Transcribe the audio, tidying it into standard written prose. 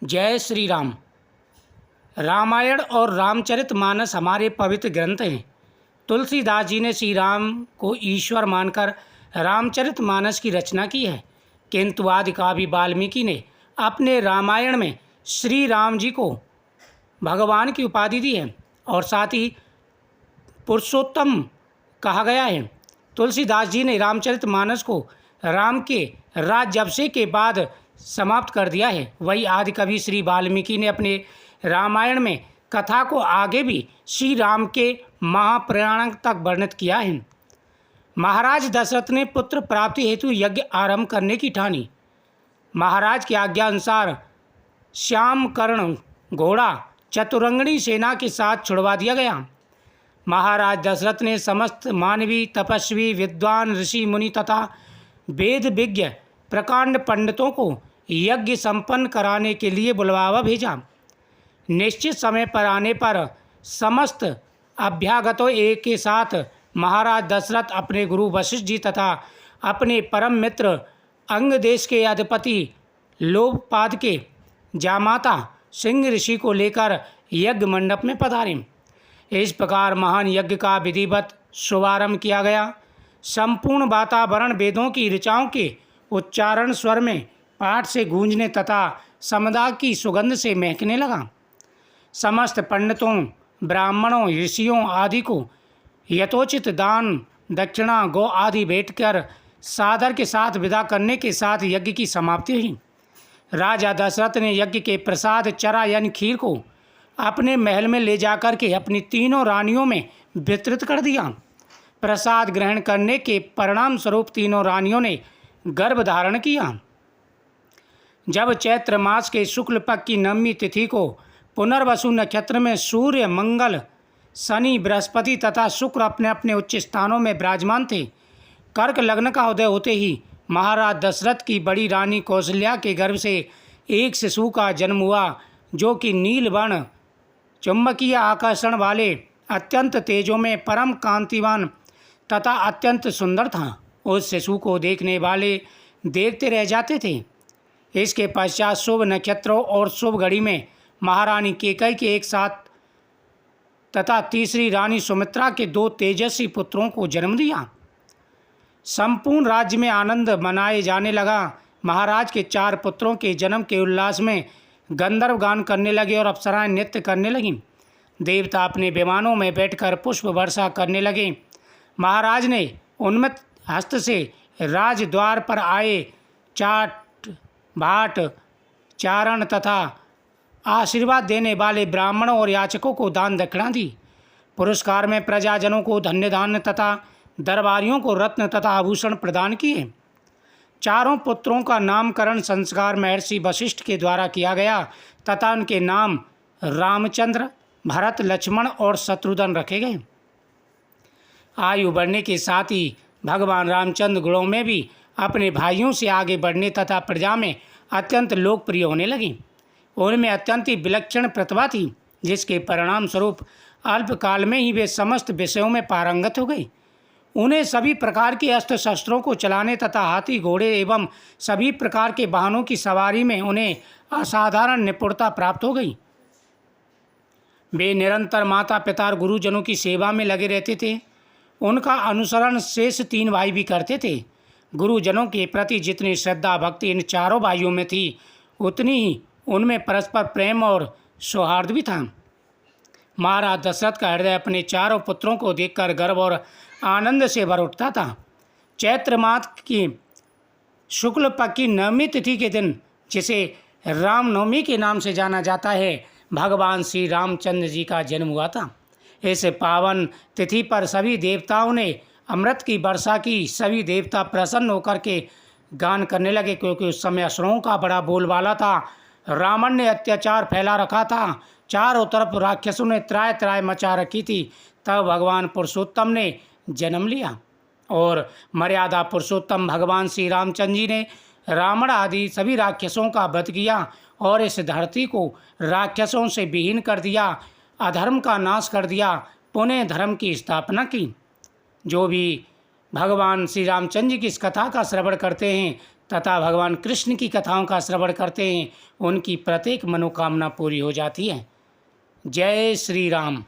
जय श्री राम। रामायण और रामचरितमानस हमारे पवित्र ग्रंथ हैं। तुलसीदास जी ने श्री राम को ईश्वर मानकर रामचरितमानस की रचना की है, किंतु आदिकवि वाल्मीकि ने अपने रामायण में श्री राम जी को भगवान की उपाधि दी है और साथ ही पुरुषोत्तम कहा गया है। तुलसीदास जी ने रामचरितमानस को राम के राज्याभिषेक के बाद समाप्त कर दिया है। वही आदिकवि श्री वाल्मीकि ने अपने रामायण में कथा को आगे भी श्री राम के महाप्रयाण तक वर्णित किया है। महाराज दशरथ ने पुत्र प्राप्ति हेतु यज्ञ आरंभ करने की ठानी। महाराज की आज्ञा अनुसार श्यामकर्ण घोड़ा चतुरंगणी सेना के साथ छुड़वा दिया गया। महाराज दशरथ ने समस्त मानवी, तपस्वी, विद्वान, ऋषि मुनि तथा वेद विज्ञ प्रकांड पंडितों को यज्ञ संपन्न कराने के लिए बुलवावा भेजा। निश्चित समय पर आने पर समस्त अभ्यागतों एक के साथ महाराज दशरथ अपने गुरु वशिष्ठ जी तथा अपने परम मित्र अंग देश के अधिपति लोकपाद के जामाता सिंह ऋषि को लेकर यज्ञ मंडप में पधारे। इस प्रकार महान यज्ञ का विधिवत शुभारंभ किया गया। संपूर्ण वातावरण वेदों की ऋचाओं के उच्चारण स्वर में पाठ से गूंजने तथा समदा की सुगंध से महकने लगा। समस्त पंडितों, ब्राह्मणों, ऋषियों आदि को यथोचित दान दक्षिणा गौ आदि भेंटकर सादर के साथ विदा करने के साथ यज्ञ की समाप्ति हुई। राजा दशरथ ने यज्ञ के प्रसाद चरा यानी खीर को अपने महल में ले जाकर के अपनी तीनों रानियों में वितरित कर दिया। प्रसाद ग्रहण करने के परिणाम स्वरूप तीनों रानियों ने गर्भ धारण किया। जब चैत्र मास के शुक्ल पक्ष की नवमी तिथि को पुनर्वसु नक्षत्र में सूर्य, मंगल, शनि, बृहस्पति तथा शुक्र अपने अपने उच्च स्थानों में विराजमान थे, कर्क लग्न का उदय होते ही महाराज दशरथ की बड़ी रानी कौशल्या के गर्भ से एक शिशु का जन्म हुआ, जो कि नीलवर्ण चुंबकीय आकर्षण वाले अत्यंत तेजों में परम कांतिवान तथा अत्यंत सुंदर था। उस शिशु को देखने वाले देखते रह जाते थे। इसके पश्चात शुभ नक्षत्रों और शुभ घड़ी में महारानी केकई के एक साथ तथा तीसरी रानी सुमित्रा के दो तेजस्वी पुत्रों को जन्म दिया। संपूर्ण राज्य में आनंद मनाए जाने लगा। महाराज के चार पुत्रों के जन्म के उल्लास में गंधर्व गान करने लगे और अप्सराएं नृत्य करने लगीं। देवता अपने विमानों में बैठकर पुष्प वर्षा करने लगे। महाराज ने उन्मत्त हस्त से राजद्वार पर आए चाट भाट चारण तथा आशीर्वाद देने वाले ब्राह्मणों और याचकों को दान दक्षिणा दी। पुरस्कार में प्रजाजनों को धन्य धान्य तथा दरबारियों को रत्न तथा आभूषण प्रदान किए। चारों पुत्रों का नामकरण संस्कार महर्षि वशिष्ठ के द्वारा किया गया तथा उनके नाम रामचंद्र, भरत, लक्ष्मण और शत्रुघ्न रखे गए। आयु बढ़ने के साथ ही भगवान रामचंद्र गुणों में भी अपने भाइयों से आगे बढ़ने तथा प्रजा में अत्यंत लोकप्रिय होने लगी। उनमें अत्यंत ही विलक्षण प्रतिभा थी, जिसके परिणाम स्वरूप अल्पकाल में ही वे समस्त विषयों में पारंगत हो गई। उन्हें सभी प्रकार के अस्त्र शस्त्रों को चलाने तथा हाथी, घोड़े एवं सभी प्रकार के वाहनों की सवारी में उन्हें असाधारण निपुणता प्राप्त हो गई। वे निरंतर माता पिता और गुरुजनों की सेवा में लगे रहते थे। उनका अनुसरण शेष तीन भाई भी करते थे। गुरुजनों के प्रति जितनी श्रद्धा भक्ति इन चारों भाइयों में थी, उतनी ही उनमें परस्पर प्रेम और सौहार्द भी था। महाराज दशरथ का हृदय अपने चारों पुत्रों को देखकर गर्व और आनंद से भर उठता था। चैत्र मास की शुक्ल पक्ष की नवमी तिथि के दिन, जिसे रामनवमी के नाम से जाना जाता है, भगवान श्री रामचंद्र जी का जन्म हुआ था। इस पावन तिथि पर सभी देवताओं ने अमृत की वर्षा की। सभी देवता प्रसन्न होकर के गान करने लगे, क्योंकि उस समय असुरों का बड़ा बोलबाला था। रावण ने अत्याचार फैला रखा था। चारों तरफ राक्षसों ने त्राय त्राय मचा रखी थी। तब भगवान पुरुषोत्तम ने जन्म लिया और मर्यादा पुरुषोत्तम भगवान श्री रामचंद्र जी ने रावण आदि सभी राक्षसों का वध किया और इस धरती को राक्षसों से विहीन कर दिया, अधर्म का नाश कर दिया, पुनः धर्म की स्थापना की। जो भी भगवान श्री रामचंद्र जी की इस कथा का श्रवण करते हैं, तथा भगवान कृष्ण की कथाओं का श्रवण करते हैं, उनकी प्रत्येक मनोकामना पूरी हो जाती है। जय श्री राम।